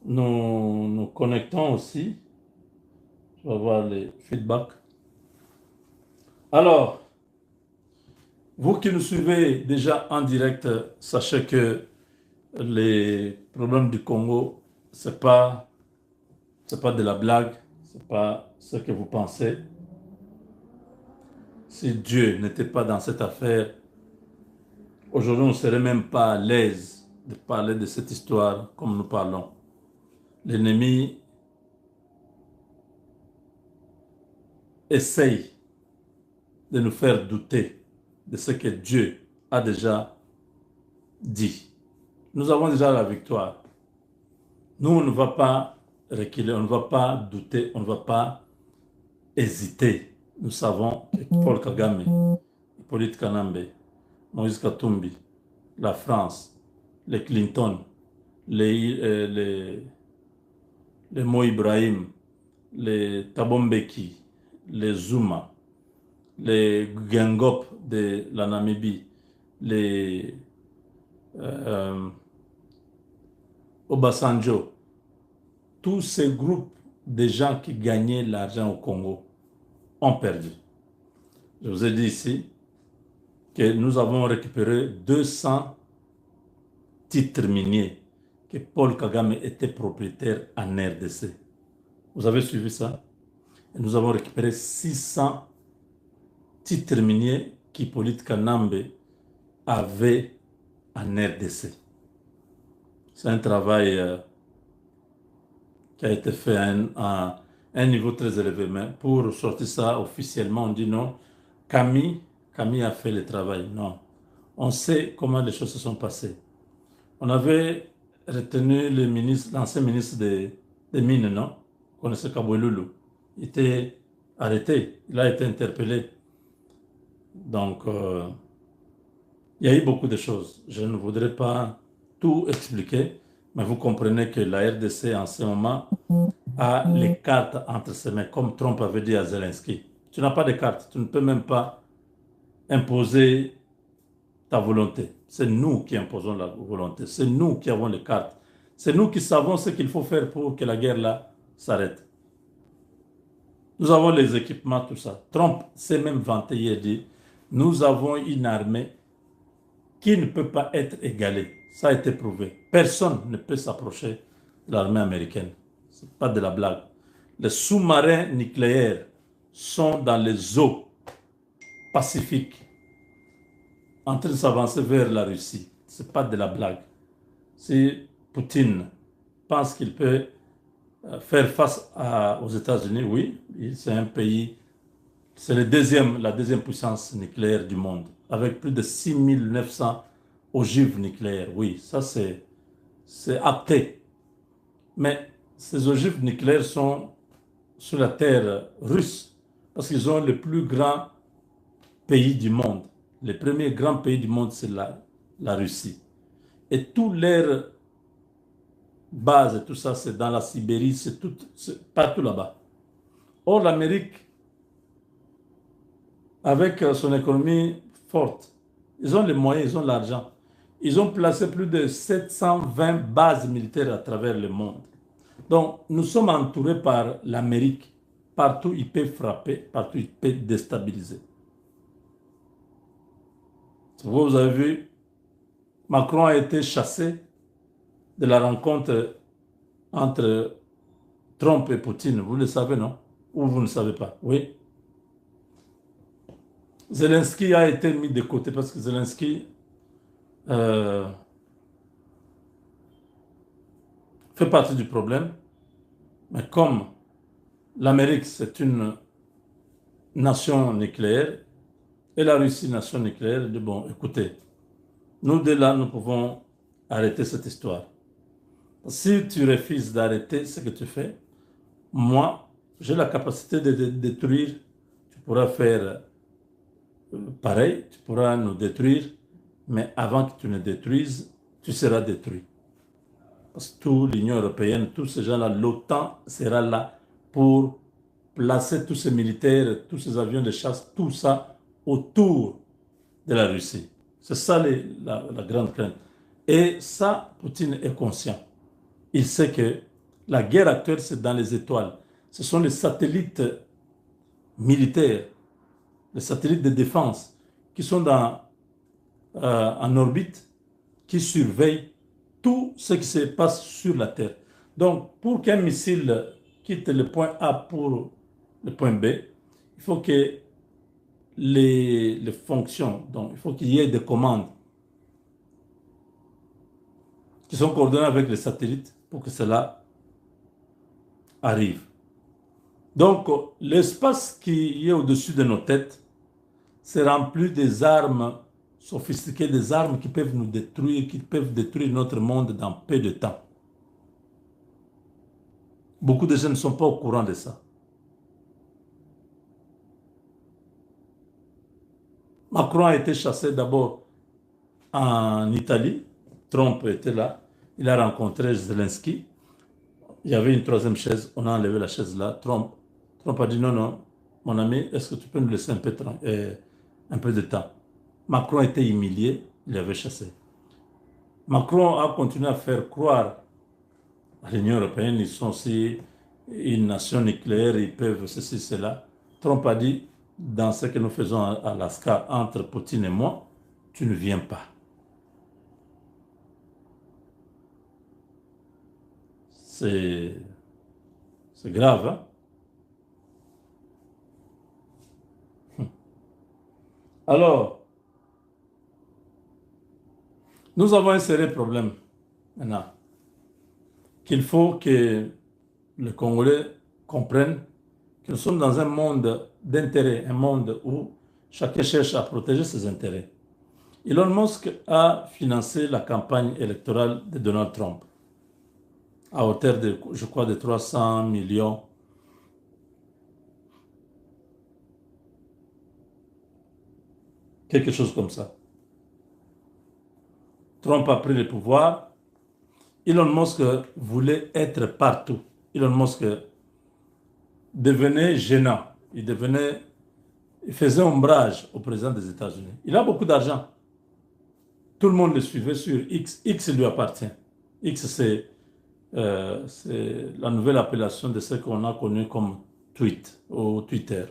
Nous nous connectons aussi. Je vais voir les feedbacks. Alors, vous qui nous suivez déjà en direct, sachez que les problèmes du Congo, c'est pas de la blague, c'est pas ce que vous pensez. Si Dieu n'était pas dans cette affaire, aujourd'hui on ne serait même pas à l'aise de parler de cette histoire comme nous parlons. L'ennemi essaye de nous faire douter de ce que Dieu a déjà dit. Nous avons déjà la victoire. Nous, on ne va pas reculer, on ne va pas douter, on ne va pas hésiter. Nous savons que Paul Kagame, Hippolyte Kanambe, Moïse Katumbi, la France, les Clinton, les Mo Ibrahim, les Thabo Mbeki, les Zuma, les Gengop de la Namibie, les euh, Obasanjo, tous ces groupes de gens qui gagnaient l'argent au Congo ont perdu. Je vous ai dit ici que nous avons récupéré 200 titres miniers que Paul Kagame était propriétaire en RDC. Vous avez suivi ça? Et nous avons récupéré 600 titres miniers qu'Hippolyte Kanambe avait en RDC. C'est un travail qui a été fait à un niveau très élevé. Mais pour sortir ça officiellement, on dit non. Camille a fait le travail. Non. On sait comment les choses se sont passées. On avait retenu l'ancien ministre des Mines, non? On connaissait Kabouloulou. Il était arrêté. Il a été interpellé. Donc, il y a eu beaucoup de choses. Je ne voudrais pas tout expliquer, mais vous comprenez que la RDC en ce moment a les cartes entre ses mains, comme Trump avait dit à Zelensky. Tu n'as pas de cartes, tu ne peux même pas imposer ta volonté. C'est nous qui imposons la volonté, c'est nous qui avons les cartes, c'est nous qui savons ce qu'il faut faire pour que la guerre là s'arrête. Nous avons les équipements, tout ça. Trump s'est même vanté hier dit, nous avons une armée qui ne peut pas être égalée. Ça a été prouvé. Personne ne peut s'approcher de l'armée américaine. Ce n'est pas de la blague. Les sous-marins nucléaires sont dans les eaux pacifiques en train de s'avancer vers la Russie. Ce n'est pas de la blague. Si Poutine pense qu'il peut faire face aux États-Unis, oui, c'est un pays, c'est la deuxième puissance nucléaire du monde, avec plus de 6900 ogives nucléaires. Oui, ça c'est acté. Mais ces ogives nucléaires sont sur la terre russe, parce qu'ils ont le plus grand pays du monde. Le premier grand pays du monde, c'est la Russie. Et tous leurs bases et tout ça, c'est dans la Sibérie, c'est partout là-bas. Or, l'Amérique, avec son économie forte, ils ont les moyens, ils ont l'argent. Ils ont placé plus de 720 bases militaires à travers le monde. Donc, nous sommes entourés par l'Amérique. Partout, il peut frapper, partout, il peut déstabiliser. Vous avez vu, Macron a été chassé de la rencontre entre Trump et Poutine. Vous le savez, non? Ou vous ne savez pas? Oui. Zelensky a été mis de côté parce que Zelensky euh, fait partie du problème. Mais comme l'Amérique, c'est une nation nucléaire et la Russie, nation nucléaire, dit bon, écoutez, nous de là, nous pouvons arrêter cette histoire. Si tu refuses d'arrêter ce que tu fais, moi, j'ai la capacité de détruire. Tu pourras faire pareil, tu pourras nous détruire, mais avant que tu ne détruises, tu seras détruit. Parce que toute l'Union européenne, tous ces gens-là, l'OTAN sera là pour placer tous ces militaires, tous ces avions de chasse, tout ça autour de la Russie. C'est ça la grande crainte. Et ça, Poutine est conscient. Il sait que La guerre actuelle, c'est dans les étoiles. Ce sont les satellites militaires, les satellites de défense qui sont en orbite, qui surveillent tout ce qui se passe sur la Terre. Donc, pour qu'un missile quitte le point A pour le point B, il faut que les fonctions, donc il faut qu'il y ait des commandes qui sont coordonnées avec les satellites pour que cela arrive. Donc, l'espace qui est au-dessus de nos têtes, c'est rempli des armes sophistiquées, des armes qui peuvent nous détruire, qui peuvent détruire notre monde dans peu de temps. Beaucoup de gens ne sont pas au courant de ça. Macron a été chassé d'abord en Italie. Trump était là. Il a rencontré Zelensky. Il y avait une troisième chaise. On a enlevé la chaise là. Trump a dit non, non, mon ami, est-ce que tu peux nous laisser un peu de temps? Macron a été humilié. Il avait chassé. Macron a continué à faire croire à l'Union européenne, ils sont aussi une nation nucléaire, ils peuvent ceci, cela. Trump a dit, dans ce que nous faisons à Alaska entre Poutine et moi, tu ne viens pas. C'est grave, hein? Alors, nous avons un sérieux problème maintenant, qu'il faut que les Congolais comprennent que nous sommes dans un monde d'intérêt, un monde où chacun cherche à protéger ses intérêts. Elon Musk a financé la campagne électorale de Donald Trump à hauteur de, je crois, de 300 millions. Quelque chose comme ça. Trump a pris le pouvoir. Elon Musk voulait être partout. Elon Musk devenait gênant. Il faisait ombrage au président des États-Unis. Il a beaucoup d'argent. Tout le monde le suivait sur X. X lui appartient. X, c'est la nouvelle appellation de ce qu'on a connu comme tweet ou Twitter.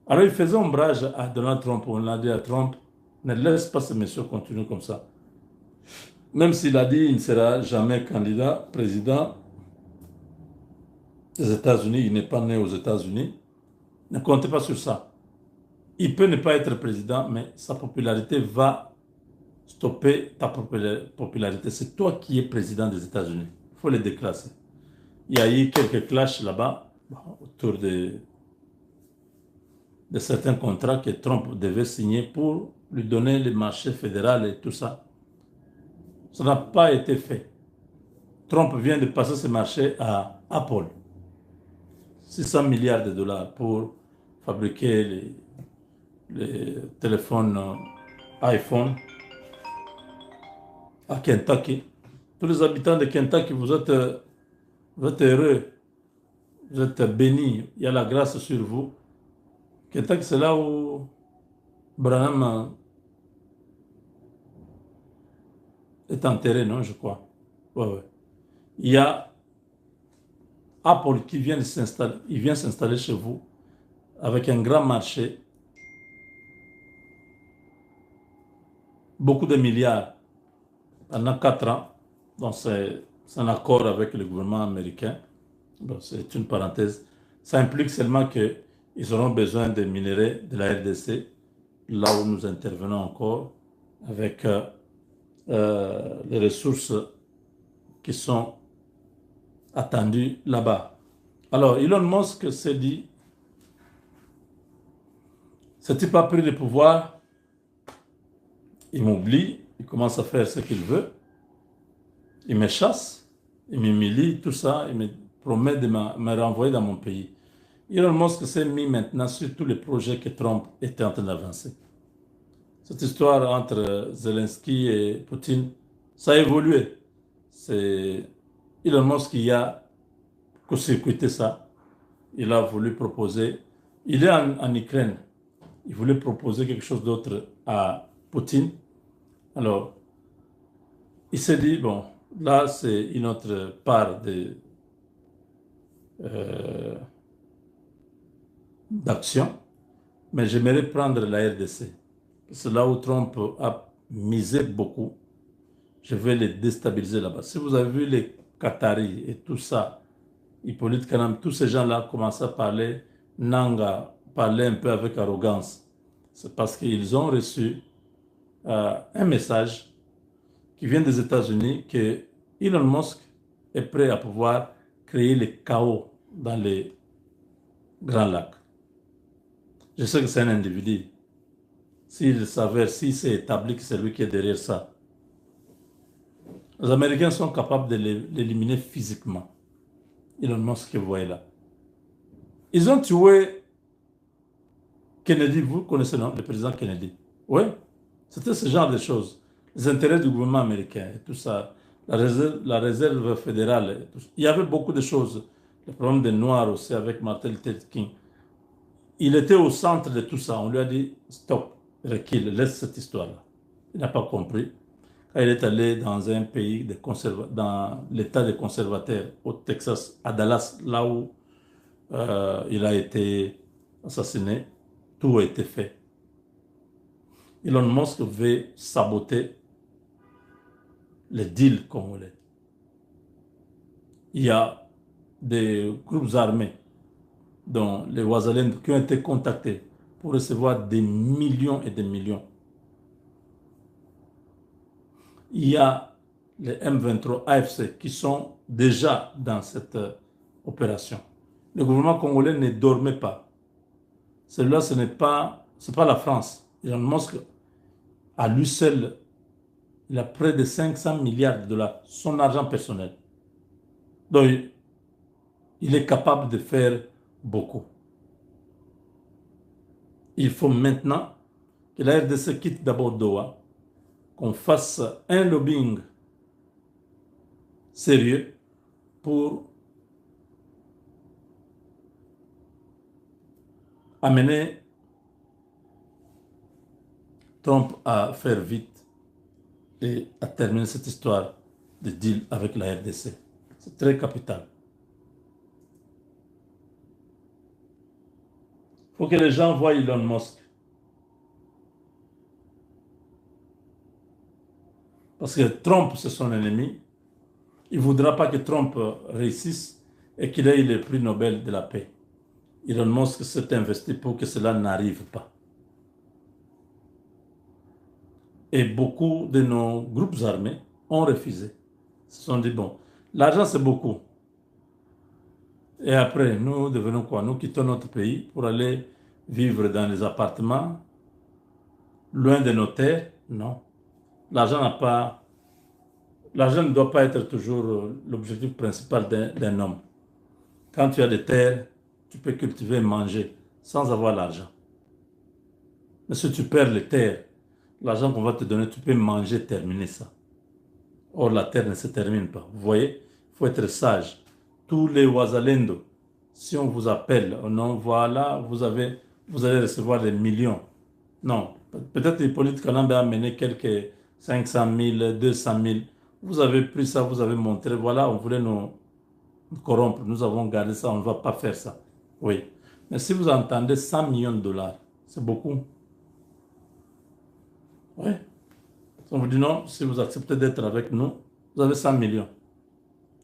Alors, il faisait ombrage à Donald Trump. On a dit à Trump, ne laisse pas ce monsieur continuer comme ça. Même s'il a dit qu'il ne sera jamais candidat président des États-Unis, il n'est pas né aux États-Unis, ne comptez pas sur ça. Il peut ne pas être président, mais sa popularité va stopper ta popularité. C'est toi qui es président des États-Unis. Il faut les déclasser. Il y a eu quelques clashs là-bas autour de certains contrats que Trump devait signer pour lui donner le marché fédéral et tout ça. Ça n'a pas été fait. Trump vient de passer ce marché à Apple. 600 milliards de dollars pour fabriquer les téléphones iPhone à Kentucky. Tous les habitants de Kentucky, vous êtes heureux, vous êtes bénis, il y a la grâce sur vous. Kentucky, c'est là où Branham est enterré, non, je crois. Ouais, ouais. Il y a Apple qui vient s'installer, il vient s'installer chez vous avec un grand marché, beaucoup de milliards pendant 4 ans. Donc c'est un accord avec le gouvernement américain. Bon, c'est une parenthèse. Ça implique seulement qu'ils auront besoin des minerais de la RDC, là où nous intervenons encore, avec les ressources qui sont attendues là-bas. Alors, Elon Musk s'est dit, ce type a pris le pouvoir, il m'oublie, il commence à faire ce qu'il veut, il me chasse, il m'humilie, tout ça, il me promet de me renvoyer dans mon pays. Elon Musk s'est mis maintenant sur tous les projets que Trump était en train d'avancer. Cette histoire entre Zelensky et Poutine, ça a évolué. C'est Elon Musk qui a court-circuité ça. Il a voulu proposer, il est en Ukraine, il voulait proposer quelque chose d'autre à Poutine. Alors, il s'est dit, bon, Là, c'est une autre part d'action. Mais j'aimerais prendre la RDC. C'est là où Trump a misé beaucoup. Je vais les déstabiliser là-bas. Si vous avez vu les Qataris et tout ça, Hippolyte Kanam, tous ces gens-là commencent à parler Nanga, parler un peu avec arrogance. C'est parce qu'ils ont reçu un message qui vient des États-Unis que Elon Musk est prêt à pouvoir créer le chaos dans les Grands Lacs. Je sais que c'est un individu. S'il s'avère, si c'est établi que c'est lui qui est derrière ça, les Américains sont capables de l'éliminer physiquement. Elon Musk que vous voyez là. Ils ont tué Kennedy, vous connaissez non, le président Kennedy. Oui, c'était ce genre de choses. Les intérêts du gouvernement américain et tout ça, la réserve fédérale. Et tout ça. Il y avait beaucoup de choses. Le problème des Noirs aussi avec Martin Luther King. Il était au centre de tout ça. On lui a dit stop, recule, laisse cette histoire-là. Il n'a pas compris. Quand il est allé dans un pays dans l'état des conservateurs au Texas, à Dallas, là où il a été assassiné, tout a été fait. Elon Musk veut saboter les deals congolais. Il y a des groupes armés, dont les Ouazalènes, qui ont été contactés pour recevoir des millions et des millions. Il y a les M23 AFC qui sont déjà dans cette opération. Le gouvernement congolais ne dormait pas. Celui-là, ce n'est pas la France. Elon Musk, à lui seul, il a près de 500 milliards de dollars, son argent personnel. Donc, il est capable de faire beaucoup. Il faut maintenant que la RDC quitte d'abord Doha, qu'on fasse un lobbying sérieux pour amener Trump à faire vite et à terminer cette histoire de deal avec la RDC. C'est très capital. Il faut que les gens voient Elon Musk. Parce que Trump, c'est son ennemi. Il ne voudra pas que Trump réussisse et qu'il ait le prix Nobel de la paix. Elon Musk s'est investi pour que cela n'arrive pas. Et beaucoup de nos groupes armés ont refusé. Ils se sont dit, bon, l'argent c'est beaucoup. Et après, nous devenons quoi? Nous quittons notre pays pour aller vivre dans les appartements, loin de nos terres? Non. L'argent n'a pas... L'argent ne doit pas être toujours l'objectif principal d'un homme. Quand tu as des terres, tu peux cultiver et manger sans avoir l'argent. Mais si tu perds les terres, l'argent qu'on va te donner, tu peux manger, terminer ça. Or, la terre ne se termine pas. Vous voyez, il faut être sage. Tous les Ouazalendo, si on vous appelle, non, voilà, vous allez recevoir des millions. Non, peut-être Hippolyte Kanambe a amené quelques 500 000, 200 000. Vous avez pris ça, vous avez montré, voilà, on voulait nous corrompre. Nous avons gardé ça, on ne va pas faire ça. Oui. Mais si vous entendez 100 millions de dollars, c'est beaucoup. Oui. On vous dit non, si vous acceptez d'être avec nous, vous avez 100 millions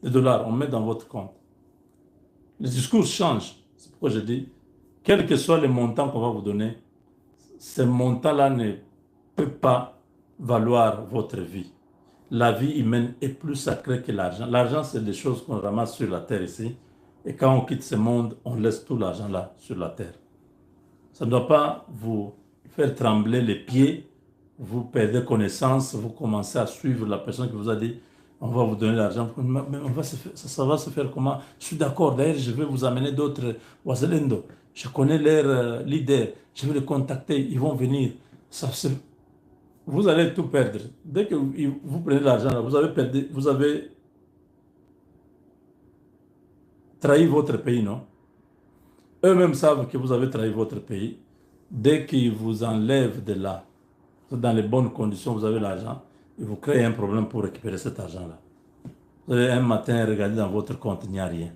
de dollars, on met dans votre compte. Le discours change. C'est pourquoi je dis, quel que soit le montant qu'on va vous donner, ce montant-là ne peut pas valoir votre vie. La vie humaine est plus sacrée que l'argent. L'argent, c'est des choses qu'on ramasse sur la terre ici. Et quand on quitte ce monde, on laisse tout l'argent là, sur la terre. Ça ne doit pas vous faire trembler les pieds, vous perdez connaissance, vous commencez à suivre la personne qui vous a dit on va vous donner l'argent, mais ça va se faire comment? Je suis d'accord, d'ailleurs je vais vous amener d'autres Ouazalendo, je connais leurs leaders, je vais les contacter, ils vont venir. Vous allez tout perdre. Dès que vous prenez l'argent, vous avez trahi votre pays, non? Eux-mêmes savent que vous avez trahi votre pays. Dès qu'ils vous enlèvent de là, dans les bonnes conditions, vous avez l'argent, ils vous créent un problème pour récupérer cet argent-là. Vous allez un matin regarder dans votre compte, il n'y a rien.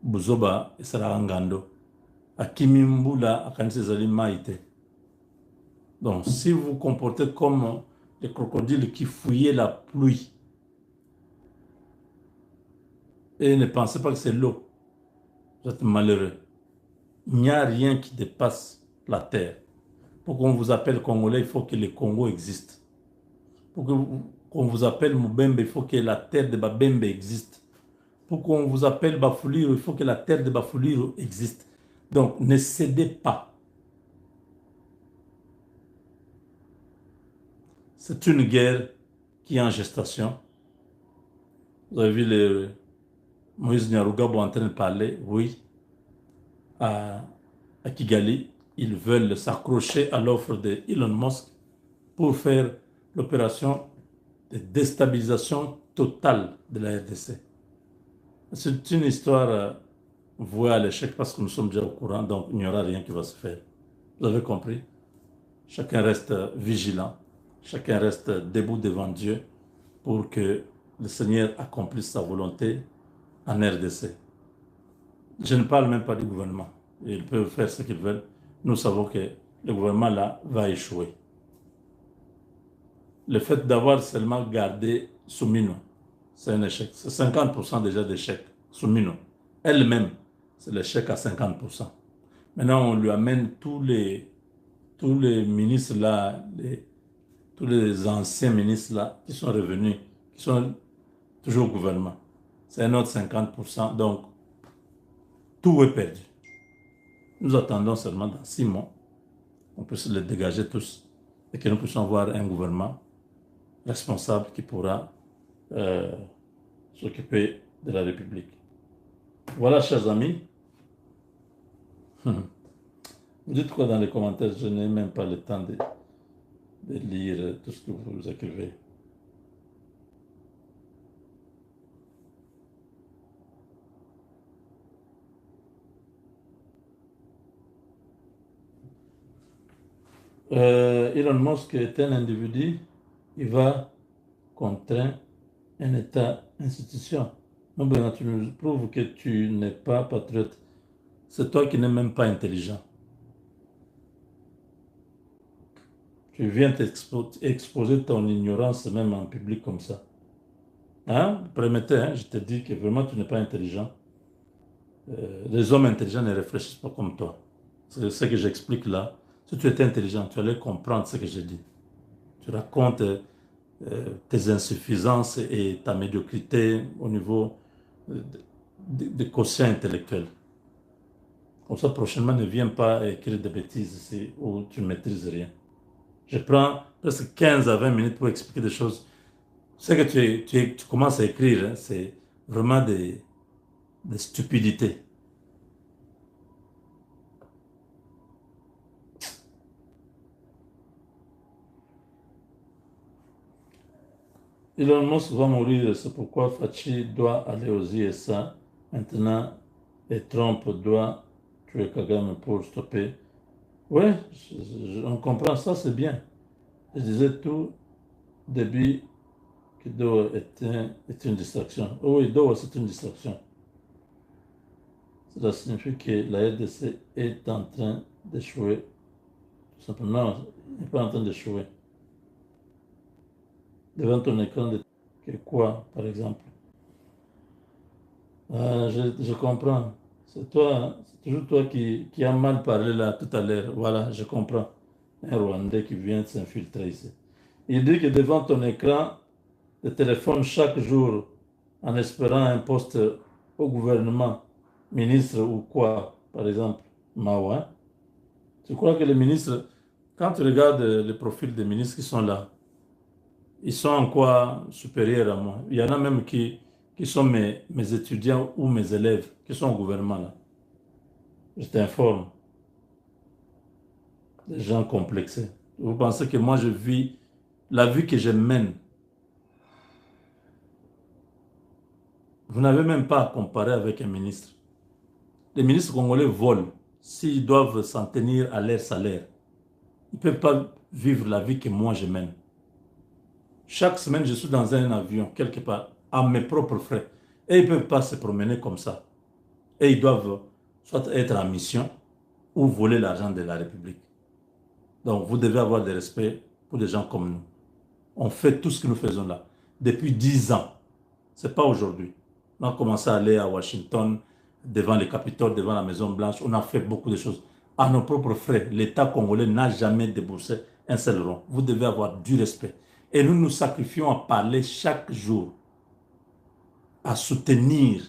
Buzoba, et sera Angando. Akimi Mbula, Akanise Zali Maïte. Donc, si vous vous comportez comme les crocodiles qui fouillaient la pluie, et ne pensez pas que c'est l'eau, vous êtes malheureux. Il n'y a rien qui dépasse la terre. Pour qu'on vous appelle Congolais, il faut que le Congo existe. Pour qu'on vous appelle Mubembe, il faut que la terre de Babembe existe. Pour qu'on vous appelle Bafuliro, il faut que la terre de Bafuliro existe. Donc, ne cédez pas. C'est une guerre qui est en gestation. Vous avez vu Moïse Nyarugabo en train de parler, oui, à Kigali. Ils veulent s'accrocher à l'offre de Elon Musk pour faire l'opération de déstabilisation totale de la RDC. C'est une histoire vouée à l'échec parce que nous sommes déjà au courant, donc il n'y aura rien qui va se faire. Vous avez compris? Chacun reste vigilant, chacun reste debout devant Dieu pour que le Seigneur accomplisse sa volonté en RDC. Je ne parle même pas du gouvernement. Ils peuvent faire ce qu'ils veulent. Nous savons que le gouvernement là va échouer. Le fait d'avoir seulement gardé Soumino, c'est un échec. C'est 50% déjà d'échec. Soumino, elle-même, c'est l'échec à 50%. Maintenant, on lui amène tous les ministres là, tous les anciens ministres là, qui sont revenus, qui sont toujours au gouvernement. C'est un autre 50%. Donc, tout est perdu. Nous attendons seulement dans 6 mois qu'on puisse les dégager tous et que nous puissions avoir un gouvernement responsable qui pourra s'occuper de la République. Voilà, chers amis. Vous dites quoi dans les commentaires? Je n'ai même pas le temps de lire tout ce que vous écrivez. Elon Musk est un individu, il va contraindre un État, institution. Non, ben, tu nous prouves que tu n'es pas patriote. C'est toi qui n'es même pas intelligent. Tu viens exposer ton ignorance même en public comme ça. Hein? Permettez, hein? Je te dis que vraiment tu n'es pas intelligent. Les hommes intelligents ne réfléchissent pas comme toi. C'est ce que j'explique là. Si tu étais intelligent, tu allais comprendre ce que je dis. Tu racontes tes insuffisances et ta médiocrité au niveau des quotients intellectuels. Comme ça, prochainement, ne viens pas écrire des bêtises ici où tu ne maîtrises rien. Je prends presque 15 à 20 minutes pour expliquer des choses. Ce que tu commences à écrire, hein, c'est vraiment des stupidités. Elon Musk va mourir, c'est pourquoi Fachi doit aller aux USA maintenant et Trump doit tuer Kagame pour stopper. Oui, on comprend ça, c'est bien. Je disais tout début que Doha est une distraction. Oh oui, Doha, c'est une distraction. Cela signifie que la RDC est en train d'échouer. Tout simplement, non, il n'est pas en train d'échouer. Devant ton écran, que quoi, par exemple? Ah, je comprends. C'est toi, hein, c'est toujours toi qui as mal parlé là tout à l'heure. Voilà, je comprends. Un Rwandais qui vient de s'infiltrer ici. Il dit que devant ton écran de téléphone chaque jour, en espérant un poste au gouvernement, ministre ou quoi, par exemple, Mawa. Tu crois que les ministres, quand tu regardes le profil des ministres qui sont là, ils sont en quoi supérieurs à moi? Il y en a même qui sont mes étudiants ou mes élèves, qui sont au gouvernement là. Je t'informe, des gens complexés. Vous pensez que moi je vis la vie que je mène? Vous n'avez même pas à comparer avec un ministre. Les ministres congolais volent s'ils doivent s'en tenir à leur salaire. Ils ne peuvent pas vivre la vie que moi je mène. Chaque semaine, je suis dans un avion, quelque part, à mes propres frais. Et ils ne peuvent pas se promener comme ça. Et ils doivent soit être en mission ou voler l'argent de la République. Donc, vous devez avoir du respect pour des gens comme nous. On fait tout ce que nous faisons là. Depuis 10 ans. Ce n'est pas aujourd'hui. On a commencé à aller à Washington, devant le Capitole, devant la Maison-Blanche. On a fait beaucoup de choses. À nos propres frais, l'État congolais n'a jamais déboursé un seul rond. Vous devez avoir du respect. Et nous nous sacrifions à parler chaque jour, à soutenir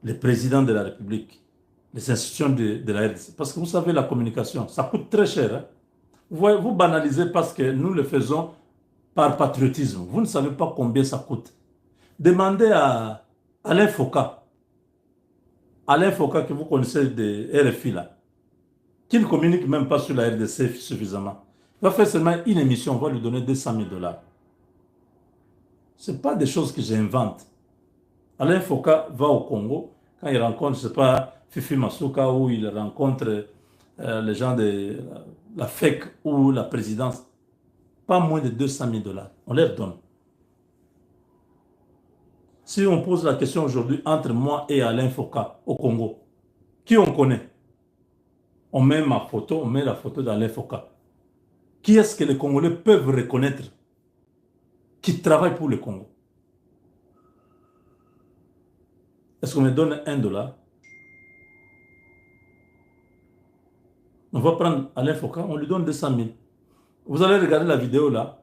les présidents de la République, les institutions de la RDC. Parce que vous savez, la communication, ça coûte très cher. Hein? Vous banalisez parce que nous le faisons par patriotisme. Vous ne savez pas combien ça coûte. Demandez à Alain Foka. Alain Foka que vous connaissez de RFI là, qui ne communique même pas sur la RDC suffisamment. Il va faire seulement une émission, on va lui donner 200 000 $. Ce n'est pas des choses que j'invente. Alain Foka va au Congo, quand il rencontre, je ne sais pas, Fifi Masuka, ou il rencontre les gens de la FEC ou la présidence, pas moins de 200 000 $. On leur donne. Si on pose la question aujourd'hui entre moi et Alain Foka au Congo, qui on connaît? On met ma photo, on met la photo d'Alain Foka. Qui est-ce que les Congolais peuvent reconnaître qui travaille pour le Congo? Est-ce qu'on me donne 1 $? On va prendre Alain Foka, on lui donne 200 000. Vous allez regarder la vidéo là.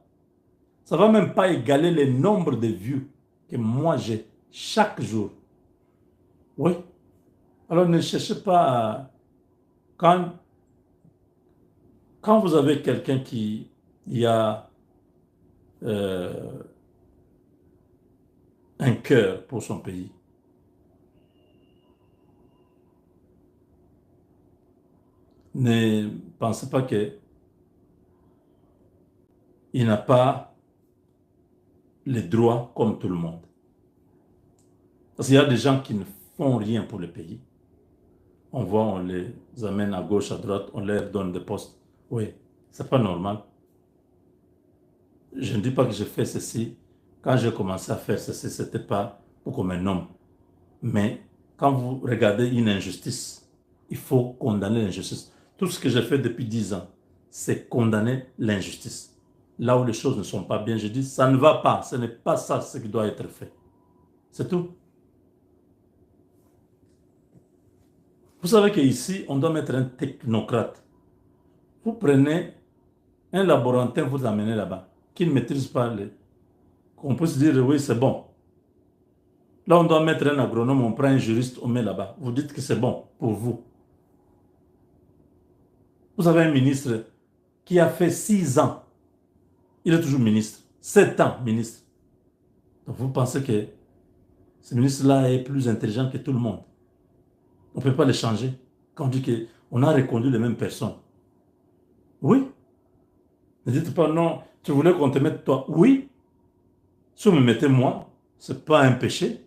Ça ne va même pas égaler le nombre de vues que moi j'ai chaque jour. Oui. Alors ne cherchez pas à... Quand vous avez quelqu'un qui a euh, un cœur pour son pays, ne pensez pas qu'il n'a pas les droits comme tout le monde. Parce qu'il y a des gens qui ne font rien pour le pays. On voit, on les amène à gauche, à droite, on leur donne des postes. Oui, c'est pas normal. Je ne dis pas que je fais ceci. Quand j'ai commencé à faire ceci, ce n'était pas pour qu'on me nomme. Mais quand vous regardez une injustice, il faut condamner l'injustice. Tout ce que j'ai fait depuis 10 ans, c'est condamner l'injustice. Là où les choses ne sont pas bien, je dis, ça ne va pas. Ce n'est pas ça ce qui doit être fait. C'est tout. Vous savez qu'ici, on doit mettre un technocrate. Vous prenez un laborantin, vous amenez là-bas, qui ne maîtrise pas les... qu'on peut se dire, oui, c'est bon. Là, on doit mettre un agronome, on prend un juriste, on met là-bas. Vous dites que c'est bon pour vous. Vous avez un ministre qui a fait 6 ans. Il est toujours ministre. 7 ans ministre. Donc vous pensez que ce ministre-là est plus intelligent que tout le monde. On ne peut pas le changer. Quand on dit qu'on a reconduit les mêmes personnes. Oui. Ne dites pas non, tu voulais qu'on te mette toi. Oui. Si vous me mettez moi, ce n'est pas un péché.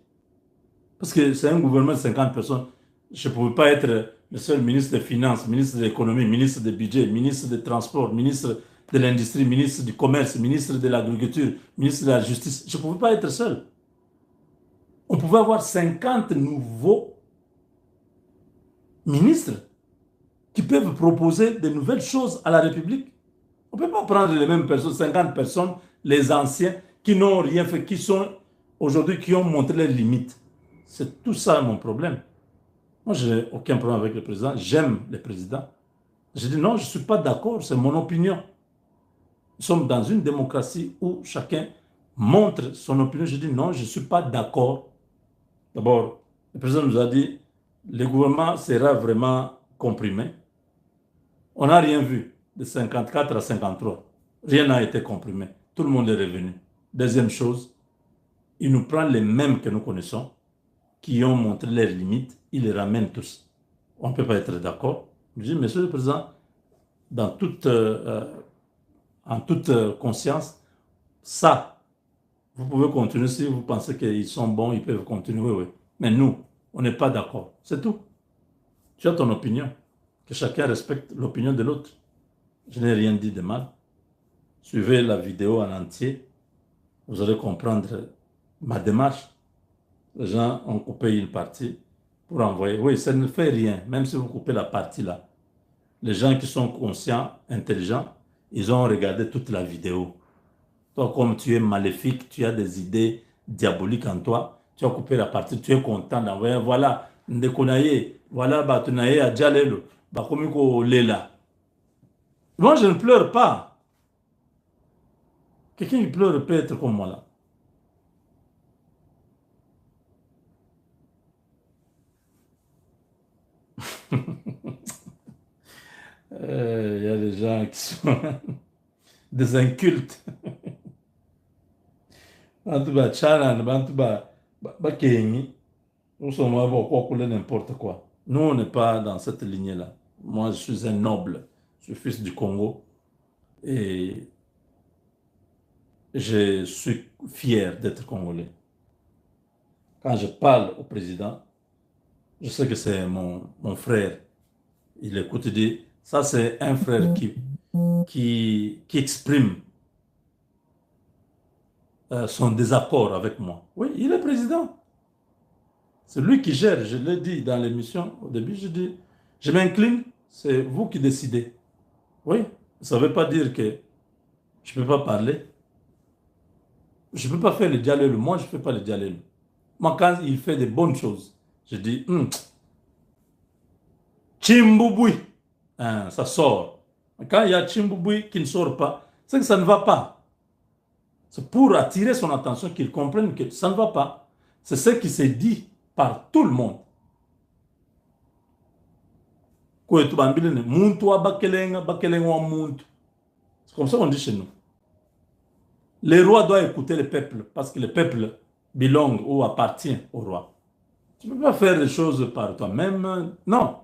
Parce que c'est un gouvernement de 50 personnes. Je ne pouvais pas être le seul ministre des Finances, ministre de l'Économie, ministre des Budgets, ministre des Transports, ministre de l'Industrie, ministre du Commerce, ministre de l'Agriculture, ministre de la Justice. Je ne pouvais pas être seul. On pouvait avoir 50 nouveaux ministres qui peuvent proposer de nouvelles choses à la République. On ne peut pas prendre les mêmes personnes, 50 personnes, les anciens, qui n'ont rien fait, qui sont aujourd'hui, qui ont montré leurs limites. C'est tout ça mon problème. Moi, je n'ai aucun problème avec le président. J'aime le président. Je dis non, je ne suis pas d'accord, c'est mon opinion. Nous sommes dans une démocratie où chacun montre son opinion. Je dis non, je ne suis pas d'accord. D'abord, le président nous a dit, le gouvernement sera vraiment comprimé. On n'a rien vu de 54 à 53. Rien n'a été comprimé. Tout le monde est revenu. Deuxième chose, il nous prend les mêmes que nous connaissons, qui ont montré leurs limites, il les ramène tous. On ne peut pas être d'accord. Je dis, monsieur le président, en toute conscience, ça, vous pouvez continuer si vous pensez qu'ils sont bons, ils peuvent continuer, oui, oui. Mais nous, on n'est pas d'accord. C'est tout. Tu as ton opinion. Que chacun respecte l'opinion de l'autre. Je n'ai rien dit de mal. Suivez la vidéo en entier. vous allez comprendre ma démarche. Les gens ont coupé une partie pour envoyer. Oui, ça ne fait rien, même si vous coupez la partie là. Les gens qui sont conscients, intelligents, ils ont regardé toute la vidéo. Toi, comme tu es maléfique, tu as des idées diaboliques en toi, tu as coupé la partie, tu es content d'envoyer. Voilà, Ndekonaye, voilà, Batunaye, Adjalelo, Bakomiko Lela. Moi, je ne pleure pas. Quelqu'un qui pleure peut être comme moi là. Il y a des gens qui sont des incultes. Bantu ba Charan, Bantu ba Kengi, nous sommes n'importe quoi. Nous, on n'est pas dans cette lignée-là. Moi, je suis un noble. Je suis fils du Congo et je suis fier d'être congolais. Quand je parle au président, je sais que c'est mon frère. Il écoute et dit, ça c'est un frère qui exprime son désaccord avec moi. Oui, il est président. C'est lui qui gère. Je l'ai dit dans l'émission au début, je dis, je m'incline, c'est vous qui décidez. Oui, ça ne veut pas dire que je ne peux pas parler. Je ne peux pas faire le dialogue. Moi, je ne fais pas le dialogue. Moi, quand il fait de bonnes choses, je dis, Chimbouboui, hein, ça sort. Quand il y a Chimbouboui qui ne sort pas, c'est que ça ne va pas. C'est pour attirer son attention qu'il comprenne que ça ne va pas. C'est ce qui s'est dit par tout le monde. C'est comme ça qu'on dit chez nous. Les rois doivent écouter le peuple parce que le peuple bilingue ou appartient au roi. Tu ne peux pas faire les choses par toi-même. Non.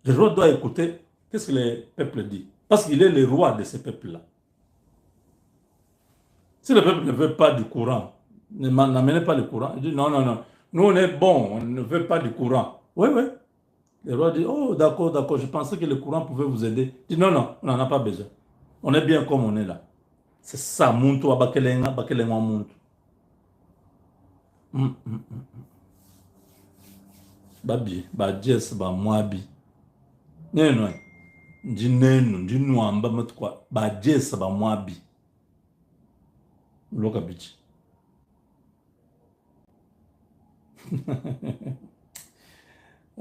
Le roi doit écouter qu'est-ce que le peuple dit. Parce qu'il est le roi de ce peuple-là. Si le peuple ne veut pas du courant, n'amenez pas le courant. Il dit non, non, non. Nous, on est bon, on ne veut pas du courant. Oui, oui. Le roi dit, oh, d'accord, d'accord, je pensais que le courant pouvait vous aider. Il dit non, non, on n'en a pas besoin. On est bien comme on est là. C'est ça, Muntu, Abakelenga, Bakelenga, Muntu. Babi, Badjes, Bamwabi. Non, non. Ndi nenu, ndi nwamba matukwa. Badjes, Bamwabi. Loka bichi.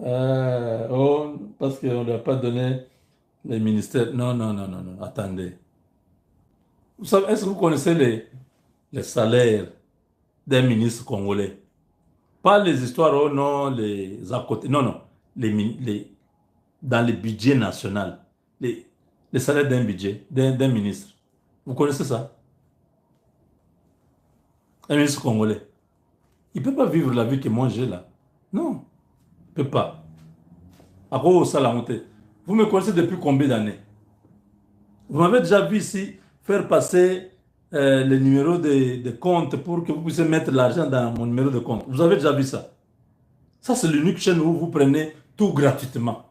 Oh, parce qu'on ne lui a pas donné les ministères. Non, non, non, non, non. Attendez. Vous savez, est-ce que vous connaissez les salaires des ministres congolais? Pas les histoires, oh non, les à côté. Non, non. Dans le budget national. Les salaires d'un budget, d'un ministre. Vous connaissez ça? Un ministre congolais. Il ne peut pas vivre la vie que moi j'ai là. Non, il ne peut pas. À quoi ça la montée? Vous me connaissez depuis combien d'années? Vous m'avez déjà vu ici faire passer le numéro de compte pour que vous puissiez mettre l'argent dans mon numéro de compte. Vous avez déjà vu ça? Ça, c'est l'unique chaîne où vous prenez tout gratuitement.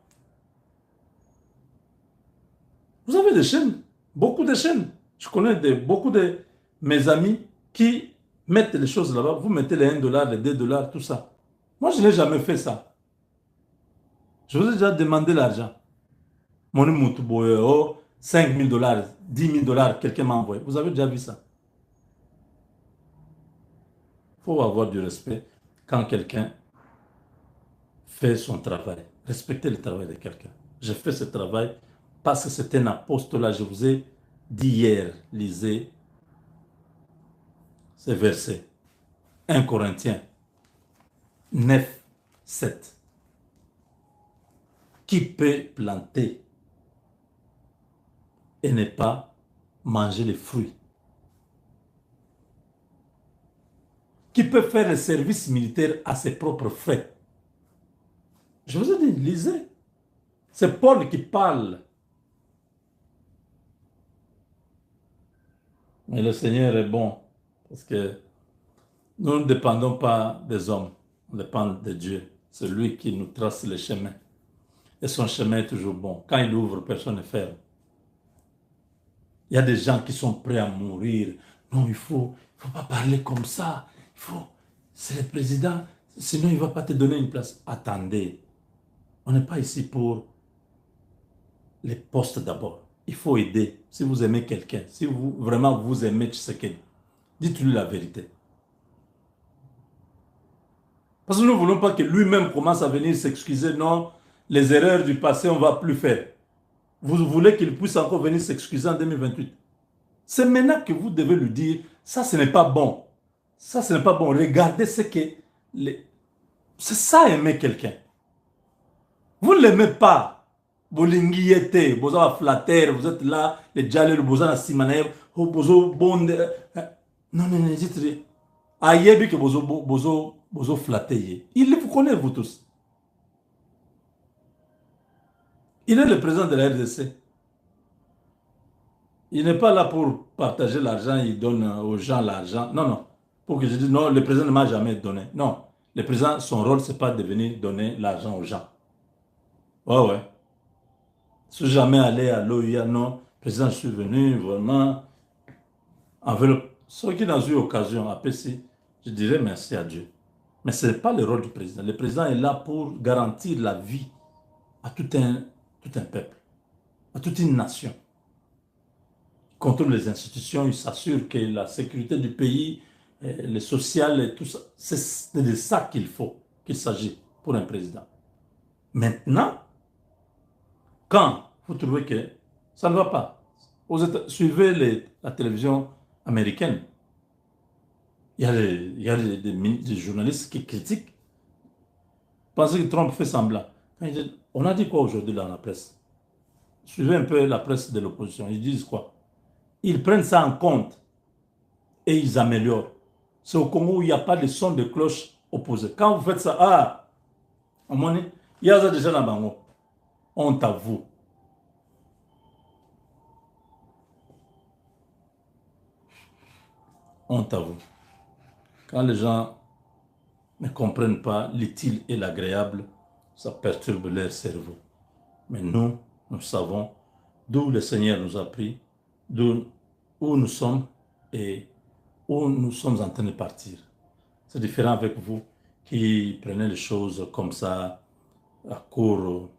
Vous avez des chaînes, beaucoup de chaînes. Je connais beaucoup de mes amis qui mettent les choses là-bas. Vous mettez les 1 $, les 2 $, tout ça. Moi, je n'ai jamais fait ça. Je vous ai déjà demandé l'argent. Mon oh, 5 000 $, 10 000 $, quelqu'un m'a envoyé. Vous avez déjà vu ça? Il faut avoir du respect quand quelqu'un fait son travail. Respectez le travail de quelqu'un. J'ai fait ce travail parce que c'est un apostolat. Je vous ai dit hier, lisez ces versets. 1 Corinthiens 9, 7. Qui peut planter et ne pas manger les fruits? Qui peut faire le service militaire à ses propres frais? Je vous ai dit, lisez. C'est Paul qui parle. Mais le Seigneur est bon parce que nous ne dépendons pas des hommes, on dépend de Dieu. C'est lui qui nous trace le chemin. Et son chemin est toujours bon. Quand il ouvre, personne ne ferme. Il y a des gens qui sont prêts à mourir. Non, il faut ne faut pas parler comme ça. C'est le président, sinon il ne va pas te donner une place. Attendez, on n'est pas ici pour les postes d'abord. Il faut aider. Si vous aimez quelqu'un, si vous vraiment vous aimez Tshisekedi, dites-lui la vérité. Parce que nous ne voulons pas que lui-même commence à venir s'excuser. Non, les erreurs du passé, on ne va plus faire. Vous voulez qu'il puisse encore venir s'excuser en 2028. C'est maintenant que vous devez lui dire, ça ce n'est pas bon. Ça ce n'est pas bon. Regardez ce que... C'est ça aimer quelqu'un. Vous ne l'aimez pas. Vous l'inguyez, vous êtes flatteur, vous êtes là, les jalles, vous êtes simaner, vous êtes bon. Non, non, non, dites rien. Aïe, que vous êtes flatté. Il vous connaît, vous tous. Il est le président de la RDC. Il n'est pas là pour partager l'argent, il donne aux gens l'argent. Non, non. Pour que je dise, non, le président ne m'a jamais donné. Non. Le président, son rôle, ce n'est pas de venir donner l'argent aux gens. Ouais, ouais. Si jamais aller à l'OIA, non, président, je suis venu vraiment enveloppe. Ceux qui n'ont eu occasion à PC, je dirais merci à Dieu. Mais ce n'est pas le rôle du président. Le président est là pour garantir la vie à tout un peuple, à toute une nation. Il contrôle les institutions, il s'assure que la sécurité du pays, le social et tout ça, c'est de ça qu'il s'agit pour un président. Maintenant, quand vous trouvez que ça ne va pas, suivez la télévision américaine. Il y a des journalistes qui critiquent. Pensez que Trump fait semblant. On a dit quoi aujourd'hui dans la presse? Suivez un peu la presse de l'opposition. Ils disent quoi? Ils prennent ça en compte et ils améliorent. C'est au Congo où il n'y a pas de son de cloche opposé. Quand vous faites ça, il y a déjà dans Bango. Honte à vous. Honte à vous. Quand les gens ne comprennent pas l'utile et l'agréable, ça perturbe leur cerveau. Mais nous savons d'où le Seigneur nous a pris, où nous sommes et où nous sommes en train de partir. C'est différent avec vous qui prenez les choses comme ça à court.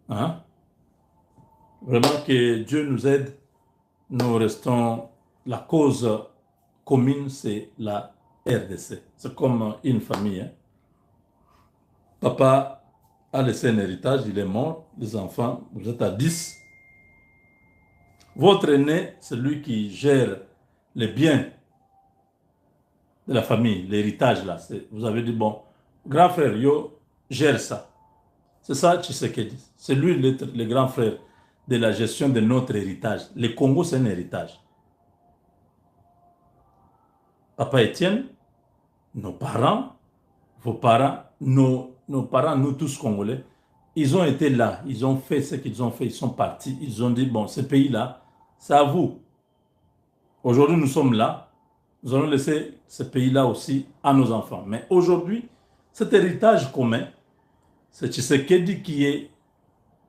Hein? Vraiment que Dieu nous aide. Nous restons... La cause commune, c'est la RDC. C'est comme une famille. Hein? Papa a laissé un héritage, il est mort. Les enfants, vous êtes à 10. Votre aîné, c'est lui qui gère les biens de la famille, l'héritage là. Vous avez dit, bon, grand frère, yo, gère ça. C'est ça, Tshisekedi. C'est lui le grand frère de la gestion de notre héritage. Le Congo, c'est un héritage. Papa Étienne, nos parents, vos parents, nos parents, nous tous Congolais, ils ont été là, ils ont fait ce qu'ils ont fait, ils sont partis, ils ont dit, bon, ce pays-là, c'est à vous. Aujourd'hui, nous sommes là, nous allons laisser ce pays-là aussi à nos enfants. Mais aujourd'hui, cet héritage commun, c'est Tshisekedi qui est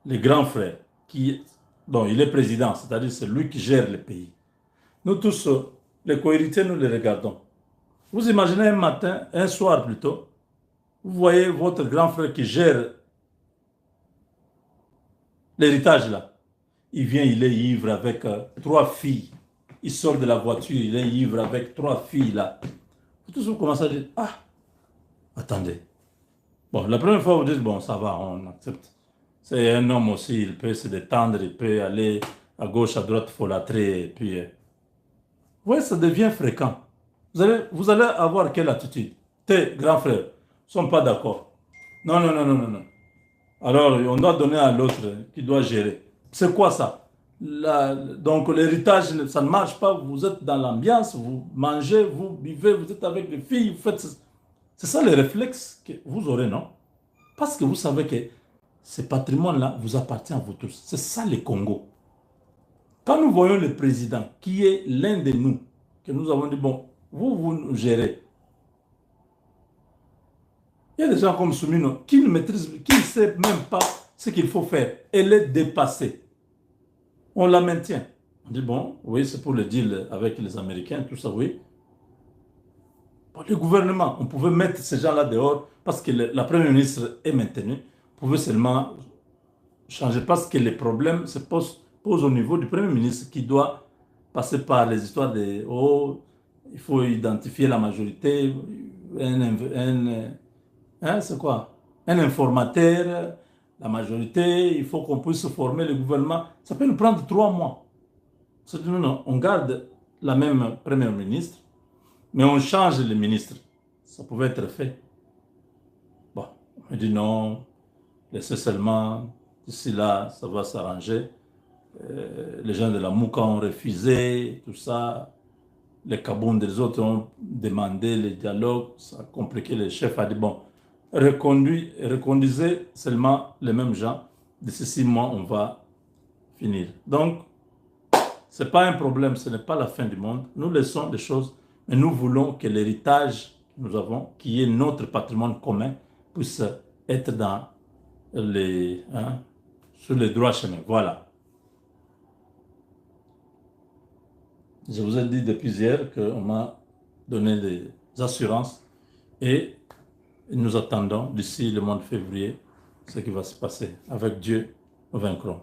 le grand frère, dont il est président, c'est-à-dire c'est lui qui gère le pays. Nous tous, les co-héritiers, nous les regardons. Vous imaginez un matin, un soir plutôt, vous voyez votre grand frère qui gère l'héritage là. Il vient, il est ivre avec 3 filles. Il sort de la voiture, il est ivre avec 3 filles là. Vous tous vous commencez à dire, attendez. Bon, la première fois vous dites, bon, ça va, on accepte. C'est un homme aussi, il peut se détendre, il peut aller à gauche, à droite, folâtrer, et puis... Oui, ça devient fréquent. Vous allez avoir quelle attitude? Tes grands frères ne sont pas d'accord. Non, non, non, non, non, non. Alors, on doit donner à l'autre qui doit gérer. C'est quoi ça? Donc, l'héritage, ça ne marche pas. Vous êtes dans l'ambiance, vous mangez, vous buvez, vous êtes avec les filles, vous faites... C'est ça le réflexe que vous aurez, non? Parce que vous savez que ce patrimoine-là vous appartient à vous tous. C'est ça le Congo. Quand nous voyons le président, qui est l'un de nous, que nous avons dit, bon, vous nous gérez. Il y a des gens comme Soumino qui ne maîtrisent, qui ne sait même pas ce qu'il faut faire. Elle est dépassée. On la maintient. On dit, bon, oui, c'est pour le deal avec les Américains, tout ça, oui. Bon, le gouvernement, on pouvait mettre ces gens-là dehors parce que la première ministre est maintenue. On pouvait seulement changer parce que les problèmes se posent au niveau du premier ministre qui doit passer par les histoires de, oh, il faut identifier la majorité, c'est quoi? Un informateur, la majorité, il faut qu'on puisse former le gouvernement. Ça peut nous prendre 3 mois. Non, non, on garde la même première ministre, mais on change les ministres. Ça pouvait être fait. Bon, on me dit non, laissez seulement, d'ici là, ça va s'arranger. Les gens de la Mouka ont refusé, tout ça. Les Kaboun des autres ont demandé le dialogue, ça a compliqué. Le chef a dit, bon, reconduisez seulement les mêmes gens. D'ici 6 mois, on va finir. Donc, ce n'est pas un problème, ce n'est pas la fin du monde. Nous laissons des choses, mais nous voulons que l'héritage que nous avons, qui est notre patrimoine commun, puisse être dans sur les droits chemins. Voilà. Je vous ai dit depuis hier qu'on m'a donné des assurances et nous attendons d'ici le mois de février ce qui va se passer. Avec Dieu, nous vaincrons.